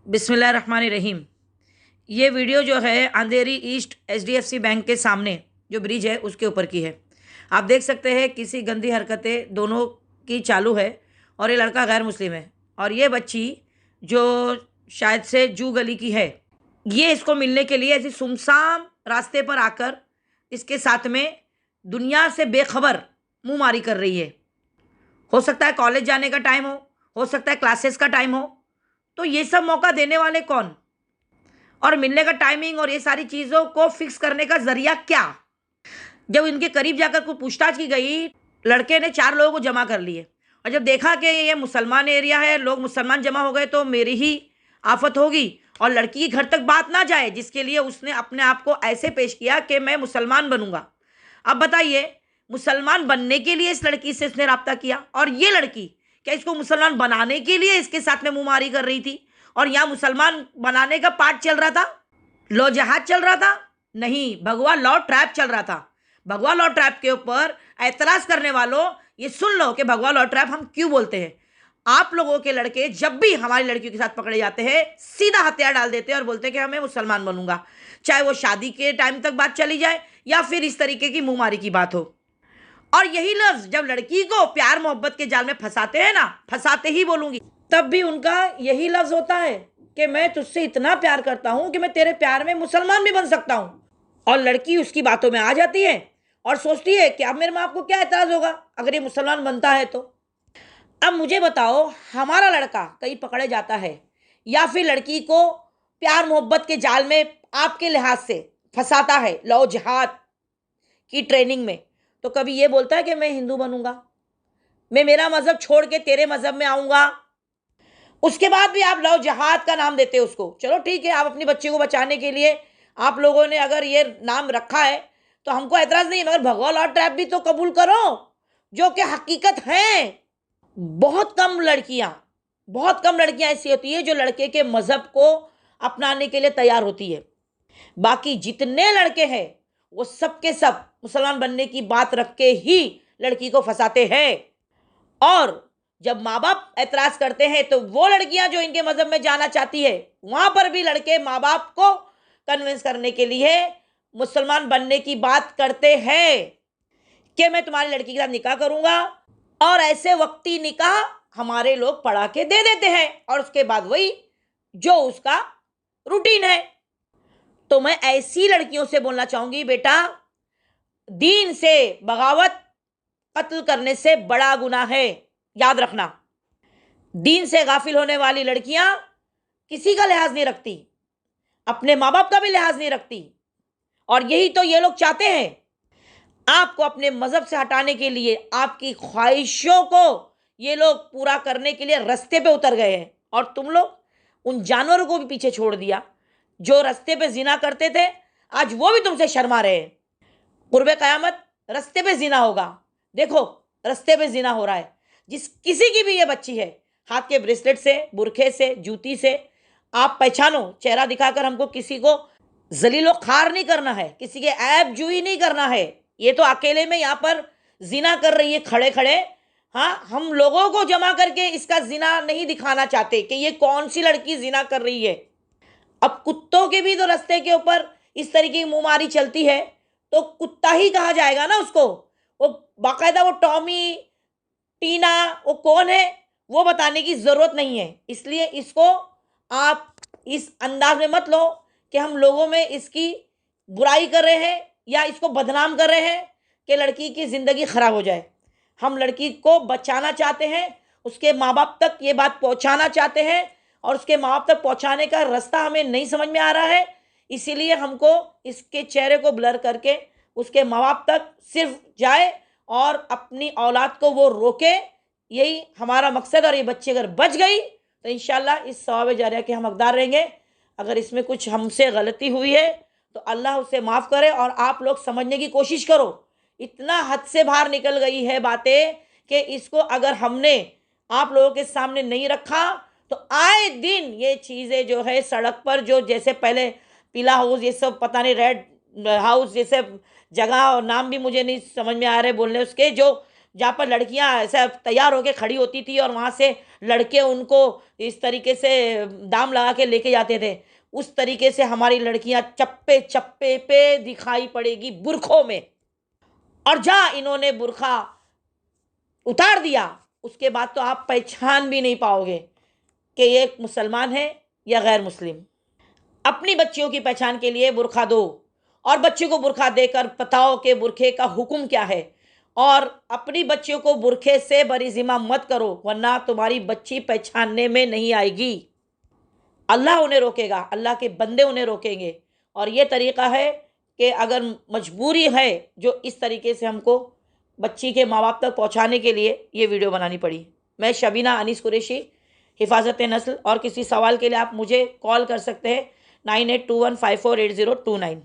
बिस्मिल्लाहिर्रहमानिर्रहीम। ये वीडियो जो है अंधेरी ईस्ट एचडीएफसी बैंक के सामने जो ब्रिज है उसके ऊपर की है। आप देख सकते हैं किसी गंदी हरकतें दोनों की चालू है और ये लड़का गैर मुस्लिम है और ये बच्ची जो शायद से जू गली की है, ये इसको मिलने के लिए ऐसी सुमसाम रास्ते पर आकर इसके साथ में दुनिया से बेखबर मुंह मारी कर रही है। हो सकता है कॉलेज जाने का टाइम हो सकता है क्लासेस का टाइम हो, तो ये सब मौका देने वाले कौन और मिलने का टाइमिंग और ये सारी चीज़ों को फिक्स करने का जरिया क्या। जब इनके करीब जाकर कुछ पूछताछ की गई, लड़के ने 4 लोगों को जमा कर लिए और जब देखा कि ये मुसलमान एरिया है, लोग मुसलमान जमा हो गए तो मेरी ही आफत होगी और लड़की के घर तक बात ना जाए, जिसके लिए उसने अपने आप को ऐसे पेश किया कि मैं मुसलमान बनूंगा। अब बताइए, मुसलमान बनने के लिए इस लड़की से इसने रब्ता किया और ये लड़की क्या इसको मुसलमान बनाने के लिए इसके साथ में मुंहमारी कर रही थी और यहाँ मुसलमान बनाने का पार्ट चल रहा था, लॉ जहाज चल रहा था? नहीं, भगवा लॉ ट्रैप चल रहा था। भगवा लॉ ट्रैप के ऊपर ऐतराज करने वालों, ये सुन लो कि भगवा लॉ ट्रैप हम क्यों बोलते हैं। आप लोगों के लड़के जब भी हमारी लड़कियों के साथ पकड़े जाते हैं, सीधा हथियार डाल देते हैं और बोलते हैं कि हमें मुसलमान बनूंगा, चाहे वो शादी के टाइम तक बात चली जाए या फिर इस तरीके की मुंहमारी की बात हो। और यही लफ्ज जब लड़की को प्यार मोहब्बत के जाल में फंसाते हैं ना, फंसाते ही बोलूंगी, तब भी उनका यही लफ्ज होता है कि मैं तुझसे इतना प्यार करता हूं कि मैं तेरे प्यार में मुसलमान भी बन सकता हूं। और लड़की उसकी बातों में आ जाती है और सोचती है कि अब मेरे माँ को क्या एतराज होगा अगर ये मुसलमान बनता है तो। अब मुझे बताओ, हमारा लड़का कहीं पकड़े जाता है या फिर लड़की को प्यार मोहब्बत के जाल में आपके लिहाज से फंसाता है लव जिहाद की ट्रेनिंग में, तो कभी ये बोलता है कि मैं हिंदू बनूंगा, मैं मेरा मजहब छोड़ के तेरे मजहब में आऊंगा? उसके बाद भी आप लव जिहाद का नाम देते हो उसको। चलो ठीक है, आप अपनी बच्ची को बचाने के लिए आप लोगों ने अगर ये नाम रखा है तो हमको एतराज नहीं है, मगर भगवा लॉ ट्रैप भी तो कबूल करो जो कि हकीकत है। बहुत कम लड़कियां ऐसी होती है जो लड़के के मजहब को अपनाने के लिए तैयार होती है। बाकी जितने लड़के हैं वो सब के सब मुसलमान बनने की बात रख के ही लड़की को फंसाते हैं। और जब माँ बाप ऐतराज करते हैं तो वो लड़कियां जो इनके मजहब में जाना चाहती है, वहां पर भी लड़के माँ बाप को कन्विंस करने के लिए मुसलमान बनने की बात करते हैं कि मैं तुम्हारी लड़की के साथ निकाह करूंगा। और ऐसे वक्ती निकाह हमारे लोग पढ़ा के दे देते हैं और उसके बाद वही जो उसका रूटीन है। तो मैं ऐसी लड़कियों से बोलना चाहूंगी, बेटा, दीन से बगावत कत्ल करने से बड़ा गुनाह है, याद रखना। दीन से गाफिल होने वाली लड़कियां किसी का लिहाज नहीं रखती, अपने माँ बाप का भी लिहाज नहीं रखती। और यही तो ये लोग चाहते हैं, आपको अपने मजहब से हटाने के लिए, आपकी ख्वाहिशों को ये लोग पूरा करने के लिए रास्ते पे उतर गए हैं। और तुम लोग उन जानवरों को भी पीछे छोड़ दिया जो रास्ते पे जिना करते थे, आज वो भी तुमसे शर्मा रहे हैं। कुर्बे कयामत रास्ते पे जिना होगा। देखो, रास्ते पे जिना हो रहा है। जिस किसी की भी ये बच्ची है, हाथ के ब्रेसलेट से, बुरखे से, जूती से आप पहचानो, चेहरा दिखाकर हमको किसी को जलीलो खार नहीं करना है, किसी के ऐब जुई नहीं करना है। ये तो अकेले में यहाँ पर जिना कर रही है खड़े खड़े। हाँ, हम लोगों को जमा करके इसका जिना नहीं दिखाना चाहते कि ये कौन सी लड़की जिना कर रही है। अब कुत्तों के भी तो रास्ते के ऊपर इस तरीके की मुंहमारी चलती है तो कुत्ता ही कहा जाएगा ना उसको। वो बाकायदा वो टॉमी, टीना, वो कौन है वो बताने की जरूरत नहीं है। इसलिए इसको आप इस अंदाज में मत लो कि हम लोगों में इसकी बुराई कर रहे हैं या इसको बदनाम कर रहे हैं कि लड़की की ज़िंदगी ख़राब हो जाए। हम लड़की को बचाना चाहते हैं, उसके माँ बाप तक ये बात पहुँचाना चाहते हैं और उसके माँ बाप तक पहुँचाने का रास्ता हमें नहीं समझ में आ रहा है। इसीलिए हमको इसके चेहरे को ब्लर करके उसके माँ बाप तक सिर्फ जाए और अपनी औलाद को वो रोके, यही हमारा मकसद। और ये बच्ची अगर बच गई तो इंशाल्लाह इस सवाब जारिया के हम हकदार रहेंगे। अगर इसमें कुछ हमसे गलती हुई है तो अल्लाह उसे माफ़ करे और आप लोग समझने की कोशिश करो। इतना हद से बाहर निकल गई है बातें कि इसको अगर हमने आप लोगों के सामने नहीं रखा तो आए दिन ये चीज़ें जो है सड़क पर, जो जैसे पहले पीला हाउस, ये सब पता नहीं रेड हाउस, जैसे जगह और नाम भी मुझे नहीं समझ में आ रहे बोलने उसके, जो जहाँ पर लड़कियाँ ऐसा तैयार होकर खड़ी होती थी और वहाँ से लड़के उनको इस तरीके से दाम लगा के लेके जाते थे, उस तरीके से हमारी लड़कियाँ चप्पे चप्पे पे दिखाई पड़ेगी बुरखों में। और जहाँ इन्होंने बुरखा उतार दिया उसके बाद तो आप पहचान भी नहीं पाओगे कि ये एक मुसलमान है या गैर मुस्लिम। अपनी बच्चियों की पहचान के लिए बुरखा दो और बच्चियों को बुरखा देकर बताओ कि बुरखे का हुक्म क्या है, और अपनी बच्चियों को बुरखे से बरीजिमा मत करो, वरना तुम्हारी बच्ची पहचानने में नहीं आएगी। अल्लाह उन्हें रोकेगा, अल्लाह के बंदे उन्हें रोकेंगे। और ये तरीक़ा है कि अगर मजबूरी है जो इस तरीके से हमको बच्ची के माँ बाप तक पहुँचाने के लिए ये वीडियो बनानी पड़ी। मैं शबीना अनीस कुरैशी, हिफाजत नस्ल। और किसी सवाल के लिए आप मुझे कॉल कर सकते हैं 9821548029।